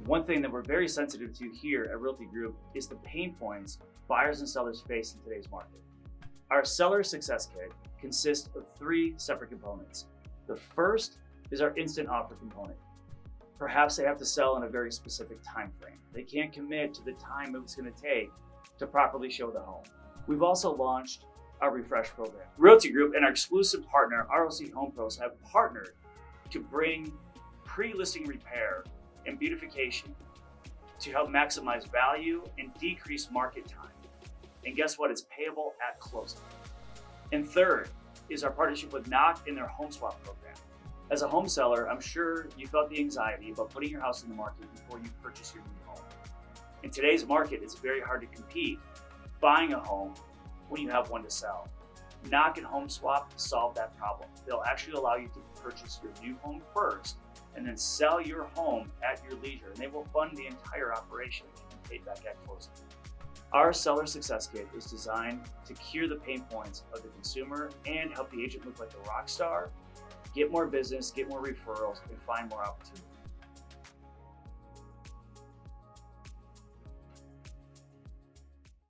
One thing that we're very sensitive to here at Realty Group is the pain points buyers and sellers face in today's market. Our Seller Success Kit consists of 3 separate components. The first is our instant offer component. Perhaps they have to sell in a very specific time frame. They can't commit to the time it's going to take to properly show the home. We've also launched our Refresh program. Realty Group and our exclusive partner, ROC Home Pros, have partnered to bring pre-listing repair and beautification to help maximize value and decrease market time. And guess what? It's payable at closing. And third is our partnership with Knock in their home swap program. As a home seller, I'm sure you felt the anxiety about putting your house in the market before you purchase your new home. In today's market, it's very hard to compete buying a home when you have one to sell. Knock and Home Swap solve that problem. They'll actually allow you to purchase your new home first and then sell your home at your leisure, and they will fund the entire operation and pay back at closing. Our Seller Success Kit is designed to cure the pain points of the consumer and help the agent look like a rock star, get more business, get more referrals, and find more opportunities.